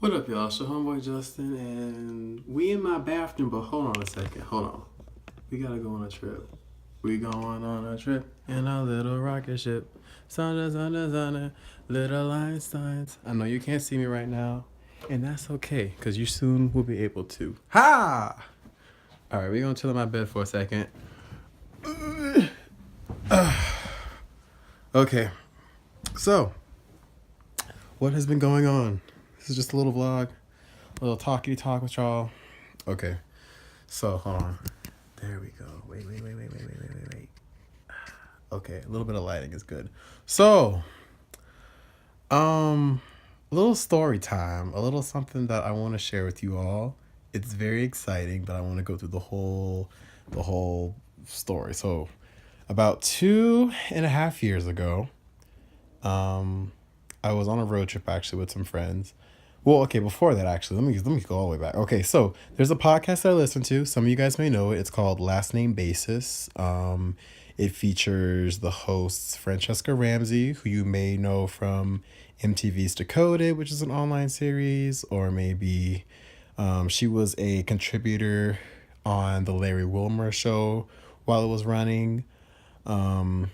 What up, y'all? So, homeboy Justin, and we in my bathroom. But hold on a second. Hold on. We gotta go on a trip. We going on a trip in a little rocket ship. Sana, little Einsteins. I know you can't see me right now, and that's okay, cause you soon will be able to. Ha! All right, we gonna chill in my bed for a second. Okay, so what has been going on? This is just a little vlog, a little talky talk with y'all. Okay, so hold on. There we go. Wait. Okay, a little bit of lighting is good. So, a little story time, a little something that I want to share with you all. It's very exciting, but I want to go through the whole story. So, about 2.5 years ago, I was on a road trip actually with some friends. Well, okay, before that, actually, let me go all the way back. Okay, so there's a podcast that I listen to. Some of you guys may know it. It's called Last Name Basis. It features the hosts Francesca Ramsey, who you may know from MTV's Decoded, which is an online series, or maybe she was a contributor on the Larry Wilmer show while it was running. And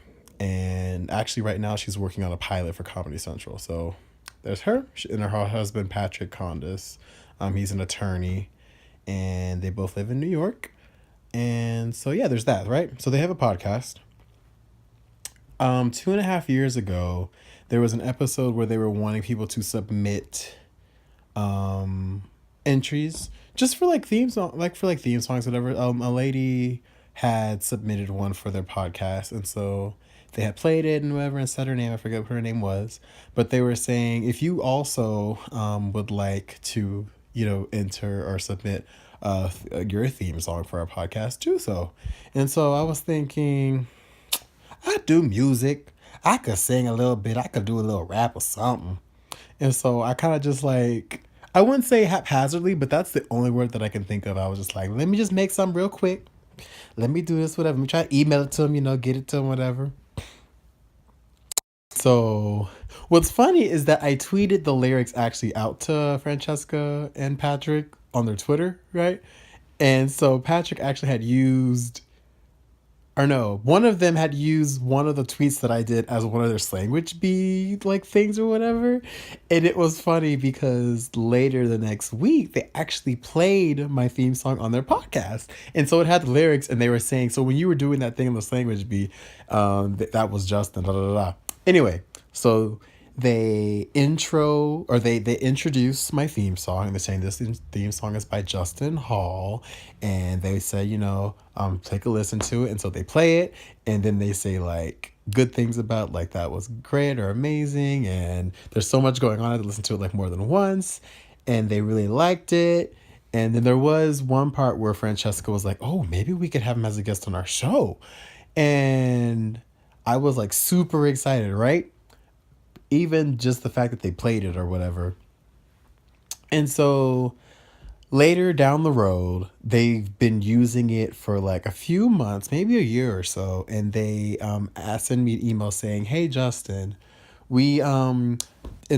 actually right now she's working on a pilot for Comedy Central. So there's her and her husband, Patrick Condis. He's an attorney and they both live in New York. And so, yeah, there's that, right? So they have a podcast. 2.5 years ago, there was an episode where they were wanting people to submit entries just for like theme songs, whatever. A lady had submitted one for their podcast, and so they had played it and whatever and said her name. I forget what her name was, but they were saying if you also would like to, enter or submit your theme song for our podcast, do so. And so I was thinking, I do music. I could sing a little bit. I could do a little rap or something. And so I kind of just like, I wouldn't say haphazardly, but that's the only word that I can think of. I was just like, let me just make something real quick. Let me do this, whatever. Let me try to email it to him, get it to him, whatever. So what's funny is that I tweeted the lyrics actually out to Francesca and Patrick on their Twitter, right? And so Patrick actually had used, or no, one of them had used one of the tweets that I did as one of their Slanguage Bee like things or whatever. And it was funny because later the next week, they actually played my theme song on their podcast. And so it had the lyrics and they were saying, so when you were doing that thing in the Slanguage Bee, that was Justin, da da da da. Anyway, so they introduce my theme song and they're saying this theme song is by Justin Hall, and they say, take a listen to it. And so they play it and then they say like good things about like that was great or amazing, and there's so much going on. I had to listen to it like more than once, and they really liked it. And then there was one part where Francesca was like, oh, maybe we could have him as a guest on our show. And I was like super excited, right? Even just the fact that they played it or whatever. And so later down the road, they've been using it for like a few months, maybe a year or so. And they send me an email saying, hey, Justin, we, in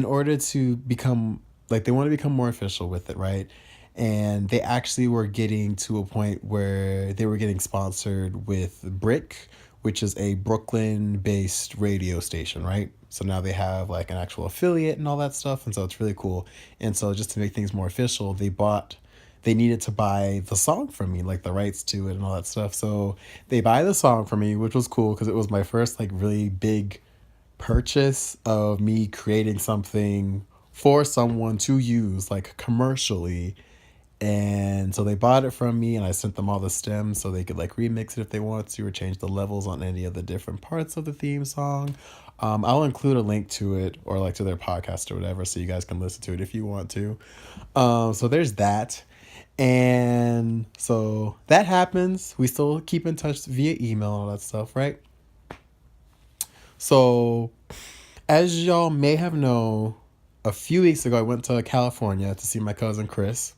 order to become, like, they want to become more official with it, right? And they actually were getting to a point where they were getting sponsored with Brick, which is a Brooklyn-based radio station, right? So now they have like an actual affiliate and all that stuff, and so it's really cool. And so just to make things more official, they needed to buy the song from me, like the rights to it and all that stuff. So they buy the song from me, which was cool because it was my first like really big purchase of me creating something for someone to use like commercially. And so they bought it from me and I sent them all the stems so they could like remix it if they want to or change the levels on any of the different parts of the theme song. I'll include a link to it or like to their podcast or whatever so you guys can listen to it if you want to. So there's that. And so that happens. We still keep in touch via email and all that stuff, right? So as y'all may have known, a few weeks ago I went to California to see my cousin Chris.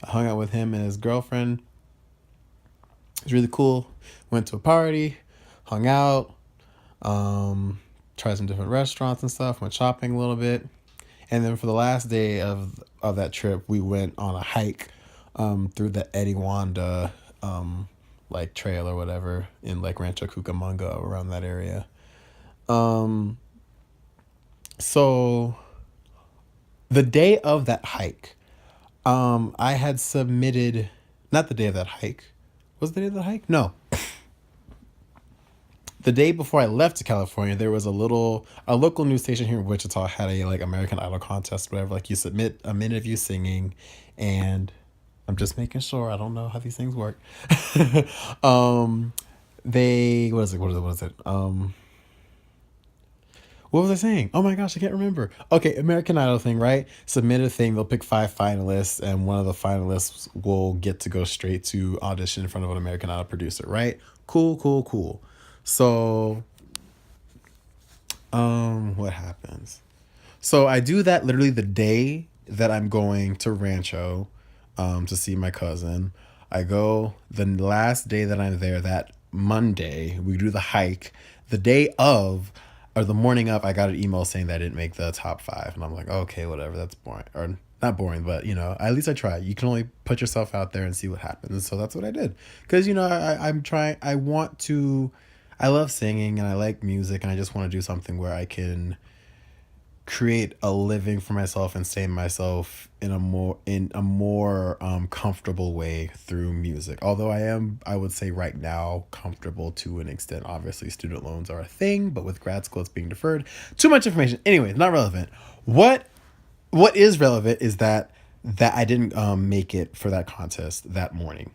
I hung out with him and his girlfriend. It was really cool. Went to a party, hung out, tried some different restaurants and stuff, went shopping a little bit. And then for the last day of of that trip, we went on a hike through the Ediwanda like trail or whatever in like Rancho Cucamonga, around that area. Um, so the day of that hike, I had submitted, not the day of that hike. Was it the day of that hike? No. The day before I left to California, there was a local news station here in Wichita had a like American Idol contest, whatever. Like, you submit a minute of you singing, and I'm just making sure, I don't know how these things work. um, they what is it? What is it? What was I saying? Oh my gosh, I can't remember. Okay, American Idol thing, right? Submit a thing. They'll pick 5 finalists, and one of the finalists will get to go straight to audition in front of an American Idol producer, right? Cool, cool, cool. So, what happens? So I do that literally the day that I'm going to Rancho, to see my cousin. I go the last day that I'm there, that Monday. We do the hike. The day of, or the morning of, I got an email saying that I didn't make the top 5, and I'm like, okay, whatever, that's boring, or not boring, but at least I try. You can only put yourself out there and see what happens. And so that's what I did, because I'm trying. I want to. I love singing and I like music, and I just want to do something where I can create a living for myself and sustain myself in a more comfortable way through music. Although I would say right now, comfortable to an extent. Obviously, student loans are a thing, but with grad school, it's being deferred. Too much information. Anyway, not relevant. What is relevant is that I didn't make it for that contest that morning.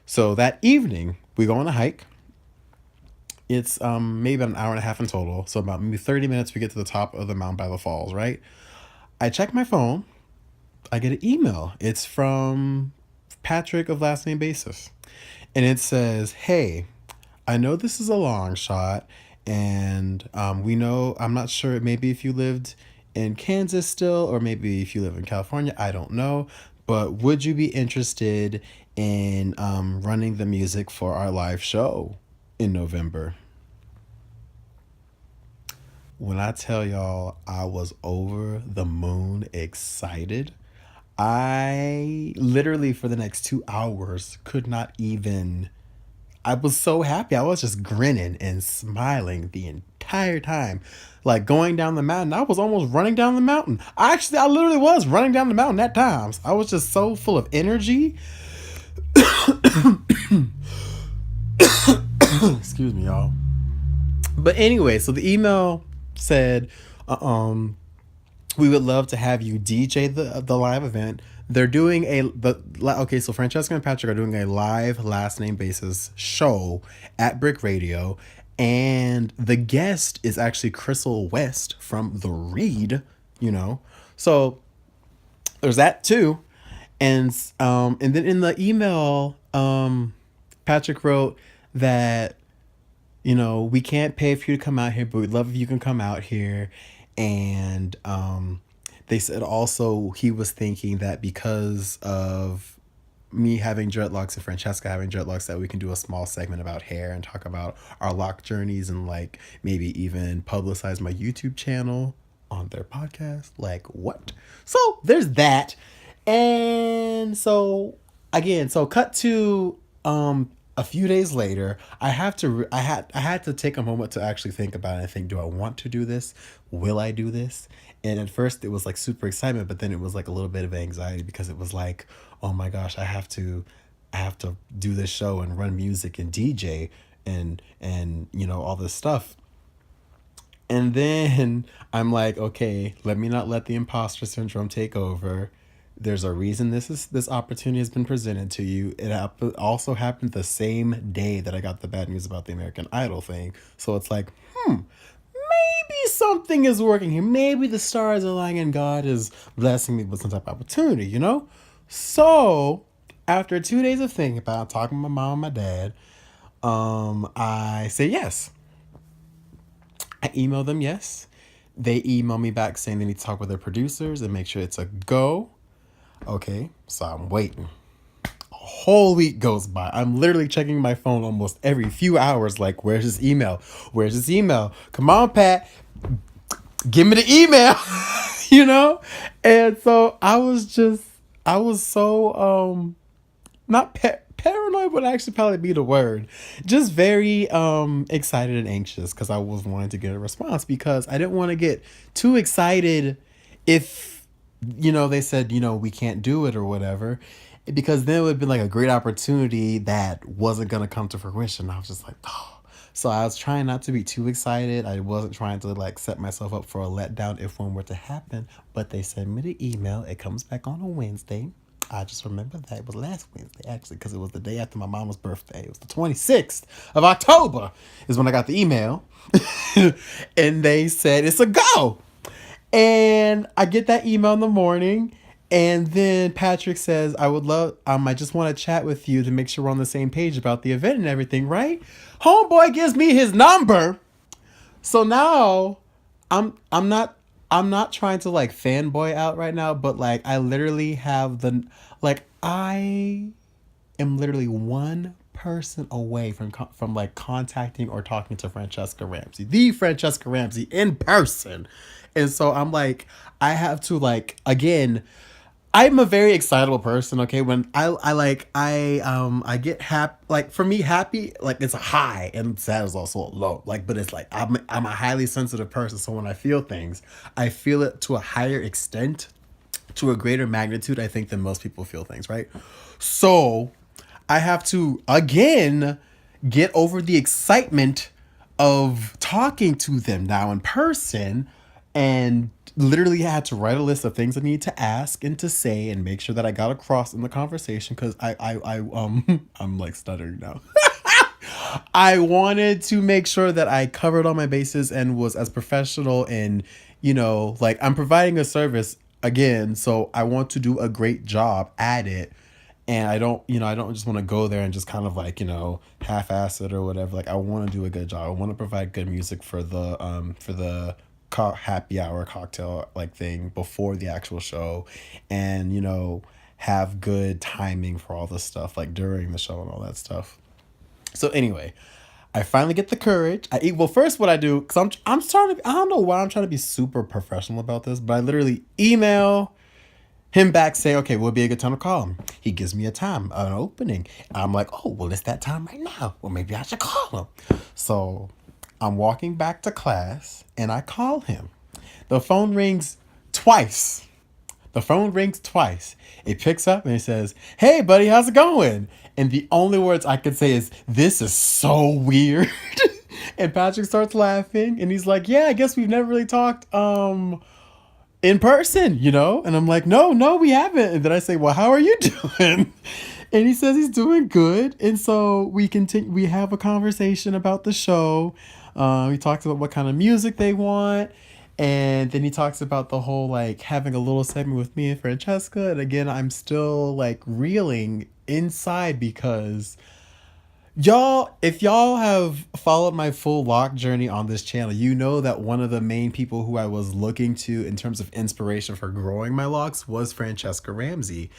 So that evening, we go on a hike. It's maybe about an hour and a half in total. So about maybe 30 minutes, we get to the top of the mountain by the falls, right? I check my phone. I get an email. It's from Patrick of Last Name Basis. And it says, hey, I know this is a long shot. And we know, I'm not sure, maybe if you lived in Kansas still, or maybe if you live in California, I don't know. But would you be interested in running the music for our live show in November? When I tell y'all I was over the moon excited, I literally for the next 2 hours could not even. I was so happy. I was just grinning and smiling the entire time. Like, going down the mountain, I was almost running down the mountain. I literally was running down the mountain at times. I was just so full of energy. Excuse me, y'all. But anyway, so the email said, we would love to have you DJ the live event. They're doing so Francesca and Patrick are doing a live Last Name Basis show at Brick Radio, and the guest is actually Crystal West from The Read, So there's that too. And then in the email, Patrick wrote that, we can't pay for you to come out here, but we'd love if you can come out here. And they said also he was thinking that because of me having dreadlocks and Francesca having dreadlocks, that we can do a small segment about hair and talk about our lock journeys, and like maybe even publicize my YouTube channel on their podcast. Like, what? So there's that. And so again, cut to a few days later, I had to take a moment to actually think about it and think, do I want to do this? Will I do this? And at first it was like super excitement, but then it was like a little bit of anxiety, because it was like, oh my gosh, I have to do this show and run music and DJ and all this stuff. And then I'm like, okay, let me not let the imposter syndrome take over. There's a reason this opportunity has been presented to you. It also happened the same day that I got the bad news about the American Idol thing. So it's like, maybe something is working here. Maybe the stars are aligning and God is blessing me with some type of opportunity, So after 2 days of thinking about it, talking to my mom and my dad, I say yes. I email them yes. They email me back saying they need to talk with their producers and make sure it's a go. Okay, so I'm waiting. A whole week goes by. I'm literally checking my phone almost every few hours, like, where's this email? Where's this email? Come on, Pat. Give me the email. you know? And so I was so, not paranoid would actually probably be the word. Just very excited and anxious because I was wanting to get a response because I didn't want to get too excited if they said, we can't do it or whatever. Because then it would have been like a great opportunity that wasn't gonna come to fruition. I was just like, oh. So I was trying not to be too excited. I wasn't trying to like set myself up for a letdown if one were to happen. But they sent me the email. It comes back on a Wednesday. I just remember that it was last Wednesday, actually, because it was the day after my mama's birthday. It was the 26th of October is when I got the email. And they said, it's a go. And I get that email in the morning. And then Patrick says, I just want to chat with you to make sure we're on the same page about the event and everything, right? Homeboy gives me his number. So now I'm not trying to like fanboy out right now, but like I literally have I am literally one person away from like contacting or talking to Francesca Ramsey, the Francesca Ramsey in person. And so I'm like, I have to like, again, I'm a very excitable person. Okay, when I get happy. Like for me, happy like it's a high, and sad is also a low. Like, but it's like I'm a highly sensitive person. So when I feel things, I feel it to a higher extent, to a greater magnitude, I think, than most people feel things. Right. So I have to again get over the excitement of talking to them now in person, and literally had to write a list of things I need to ask and to say and make sure that I got across in the conversation because I'm like stuttering now. I wanted to make sure that I covered all my bases and was as professional and like I'm providing a service again, so I want to do a great job at it. And I don't just want to go there and just kind of like, half-ass it or whatever. Like I want to do a good job. I want to provide good music for the happy hour cocktail like thing before the actual show, and have good timing for all the stuff like during the show and all that stuff. So anyway, I finally get the courage. Well, first what I do, because I'm trying to, I don't know why I'm trying to be super professional about this, but I literally email him back, say, okay, will be a good time to call him. He gives me a time, an opening. I'm like, oh, well, it's that time right now. Well, maybe I should call him. So I'm walking back to class and I call him. The phone rings twice. The phone rings twice. It picks up and it says, hey, buddy, how's it going? And the only words I could say is, this is so weird. And Patrick starts laughing and he's like, yeah, I guess we've never really talked in person, And I'm like, no, we haven't. And then I say, well, how are you doing? And he says he's doing good. And so we continue, we have a conversation about the show. He talks about what kind of music they want. And then he talks about the whole like having a little segment with me and Francesca. And again, I'm still like reeling inside because if y'all have followed my full lock journey on this channel, you know that one of the main people who I was looking to in terms of inspiration for growing my locks was Francesca Ramsey.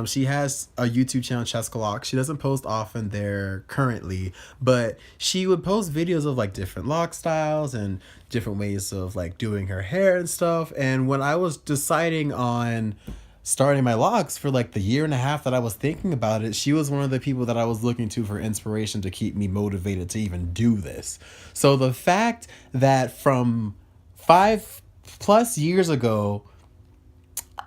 She has a YouTube channel, Cheska Locks. She doesn't post often there currently, but she would post videos of like different lock styles and different ways of like doing her hair and stuff. And when I was deciding on starting my locks for like the year and a half that I was thinking about it, she was one of the people that I was looking to for inspiration to keep me motivated to even do this. So the fact that from 5+ years ago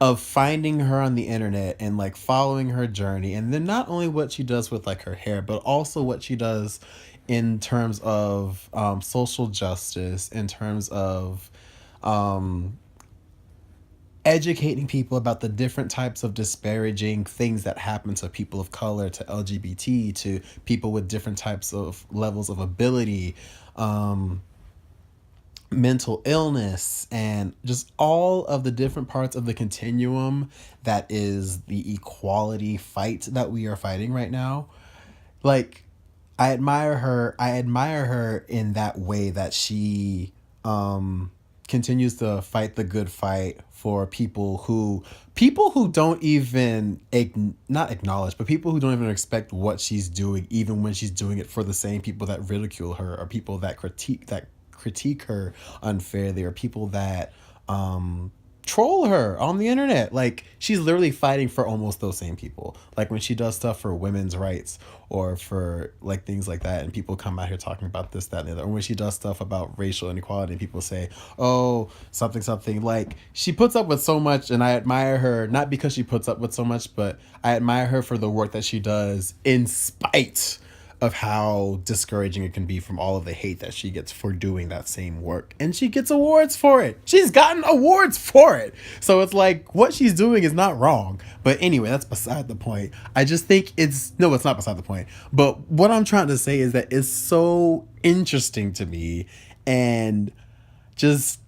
of finding her on the internet and like following her journey, and then not only what she does with like her hair, but also what she does in terms of social justice, in terms of educating people about the different types of disparaging things that happen to people of color, to LGBT, to people with different types of levels of ability, mental illness, and just all of the different parts of the continuum that is the equality fight that we are fighting right now. Like, I admire her in that way that she continues to fight the good fight for people who don't even not acknowledge, but people who don't even expect what she's doing, even when she's doing it for the same people that ridicule her, or people that critique her unfairly, or people that troll her on the internet. Like, she's literally fighting for almost those same people. Like when she does stuff for women's rights or for like things like that, and people come out here talking about this, that, and the other. Or when she does stuff about racial inequality, and people say, "Oh, something, something." Like, she puts up with so much, and I admire her not because she puts up with so much, but I admire her for the work that she does in spite of how discouraging it can be from all of the hate that she gets for doing that same work. And she gets awards for it. She's gotten awards for it. So it's like, what she's doing is not wrong. But anyway, that's beside the point. I just think it's not beside the point. But what I'm trying to say is that it's so interesting to me and just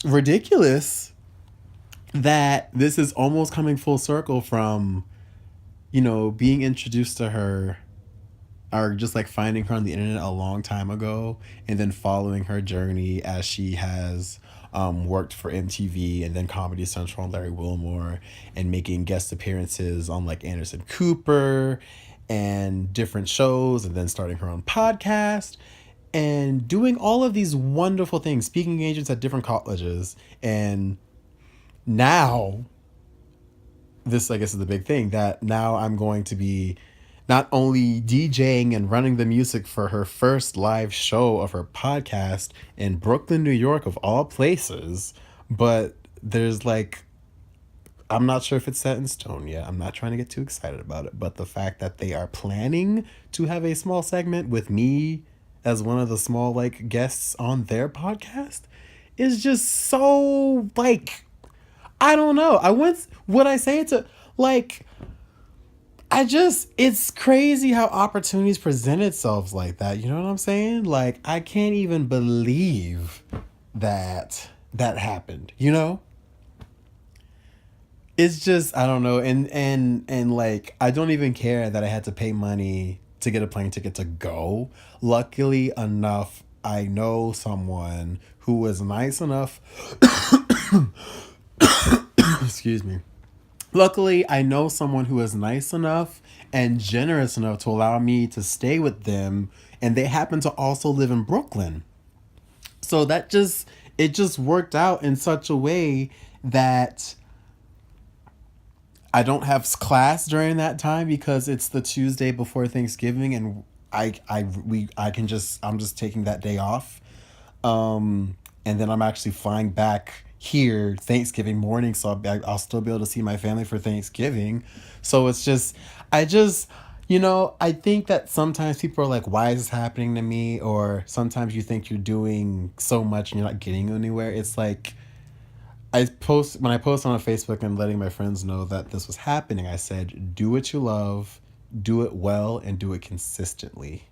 ridiculous that this is almost coming full circle from, being introduced to her, or just like finding her on the internet a long time ago, and then following her journey as she has worked for MTV and then Comedy Central and Larry Wilmore, and making guest appearances on like Anderson Cooper and different shows, and then starting her own podcast and doing all of these wonderful things, speaking engagements at different colleges. And now, this I guess is the big thing, that now I'm going to be not only DJing and running the music for her first live show of her podcast in Brooklyn, New York, of all places, but there's like, I'm not sure if it's set in stone yet. I'm not trying to get too excited about it, but the fact that they are planning to have a small segment with me as one of the small like guests on their podcast is just so like, I don't know. Would I say it to like, it's crazy how opportunities present itself like that. You know what I'm saying? Like, I can't even believe that happened, It's just, I don't know. And like, I don't even care that I had to pay money to get a plane ticket to go. Luckily enough, I know someone who was nice enough. Excuse me. Luckily, I know someone who is nice enough and generous enough to allow me to stay with them, and they happen to also live in Brooklyn. So it just worked out in such a way that I don't have class during that time because it's the Tuesday before Thanksgiving, and I'm just taking that day off. And then I'm actually flying back here Thanksgiving morning, so I'll still be able to see my family for Thanksgiving. So it's just, I think that sometimes people are like, why is this happening to me? Or sometimes you think you're doing so much and you're not getting anywhere. It's like, when I post on Facebook and letting my friends know that this was happening, I said, do what you love, do it well, and do it consistently,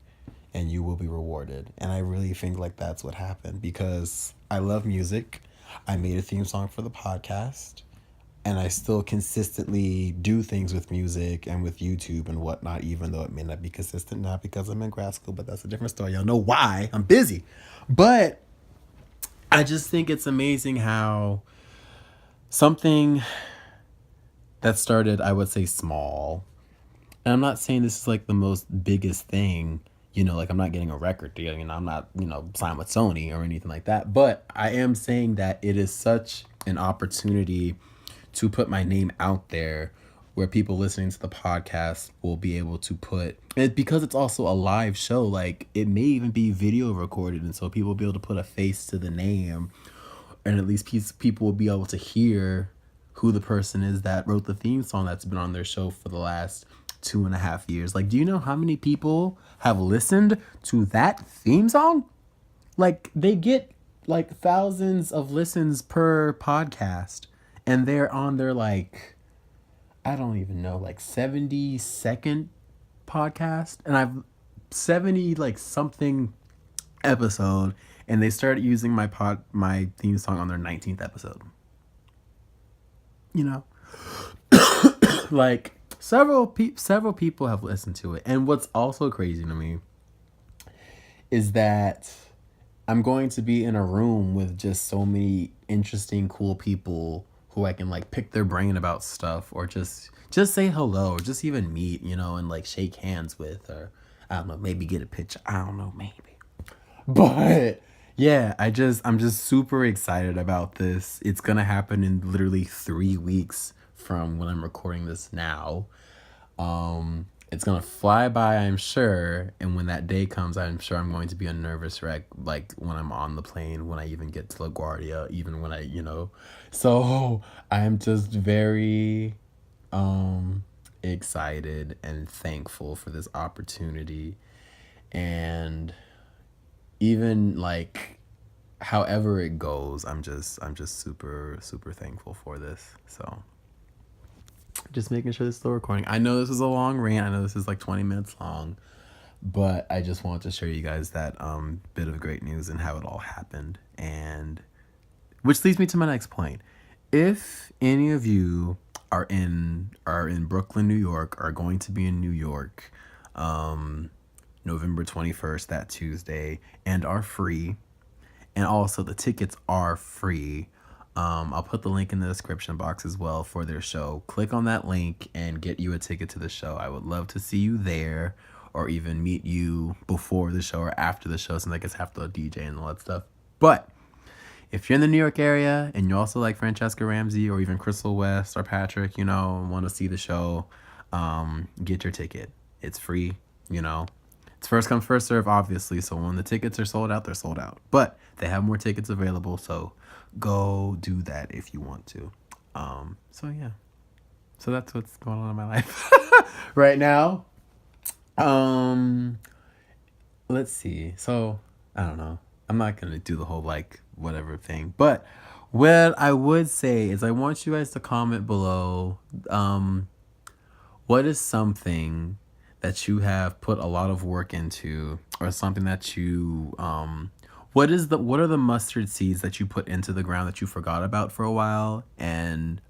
and you will be rewarded. And I really think like that's what happened, because I love music. I made a theme song for the podcast, and I still consistently do things with music and with YouTube and whatnot, even though it may not be consistent now because I'm in grad school, but that's a different story. Y'all know why. I'm busy. But I just think it's amazing how something that started, I would say, small. And I'm not saying this is like the most biggest thing, like I'm not getting a record deal, I'm not, signed with Sony or anything like that. But I am saying that it is such an opportunity to put my name out there where people listening to the podcast will be able to put it, because it's also a live show. Like, it may even be video recorded. And so people will be able to put a face to the name, and at least people will be able to hear who the person is that wrote the theme song that's been on their show for the last 2.5 years. Like, do you know how many people have listened to that theme song? Like, they get like thousands of listens per podcast, and they're on their like, I don't even know, like 70-second podcast, and I've 70 like something episode, and they started using my theme song on their 19th episode. Like, several people have listened to it. And what's also crazy to me is that I'm going to be in a room with just so many interesting, cool people who I can like pick their brain about stuff, or just say hello, or just even meet, and like shake hands with, or I don't know, maybe get a picture. I don't know, maybe. But, Yeah, I'm just super excited about this. It's gonna happen in literally 3 weeks from when I'm recording this now. It's gonna fly by, I'm sure, and when that day comes, I'm sure I'm going to be a nervous wreck, like when I'm on the plane, when I even get to LaGuardia, even when So I'm just very excited and thankful for this opportunity. And even like however it goes, I'm just super super thankful for this. So just making sure this is still recording. I know this is a long rant. I know this is like 20 minutes long, but I just wanted to show you guys that bit of great news and how it all happened. And which leads me to my next point. If any of you are in Brooklyn, New York, are going to be in New York, November 21st, that Tuesday, and are free, and also the tickets are free. I'll put the link in the description box as well for their show. Click on that link and get you a ticket to the show. I would love to see you there, or even meet you before the show or after the show, since I guess have to DJ and all that stuff. But if you're in the New York area and you also like Francesca Ramsey or even Crystal West or Patrick, want to see the show, get your ticket. It's free. It's first come, first serve, obviously. So when the tickets are sold out, they're sold out. But they have more tickets available, so go do that if you want to. So yeah. So that's what's going on in my life right now. Um, let's see. So I don't know. I'm not gonna do the whole like whatever thing, but what I would say is I want you guys to comment below. What is something that you have put a lot of work into, or something that you what are the mustard seeds that you put into the ground that you forgot about for a while, and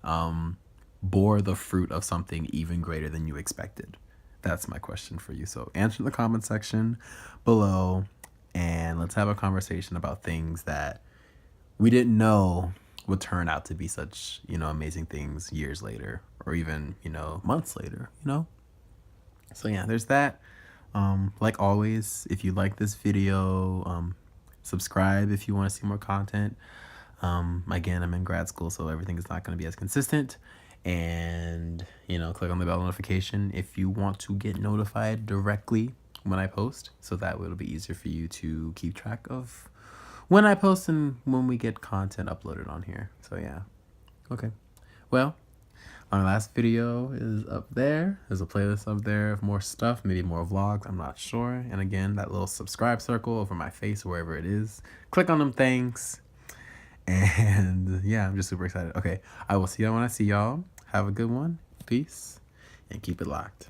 bore the fruit of something even greater than you expected? That's my question for you. So answer in the comment section below, and let's have a conversation about things that we didn't know would turn out to be such, amazing things years later, or even, months later. So yeah, there's that. Like always, if you like this video, subscribe if you want to see more content. Again, I'm in grad school, so everything is not going to be as consistent. And, click on the bell notification if you want to get notified directly when I post, so that way it'll be easier for you to keep track of when I post and when we get content uploaded on here. So yeah. Okay. Well, my last video is up there. There's a playlist up there of more stuff, maybe more vlogs, I'm not sure. And again, that little subscribe circle over my face, wherever it is, click on them things. And yeah, I'm just super excited. Okay, I will see y'all when I see y'all. Have a good one. Peace, and keep it locked.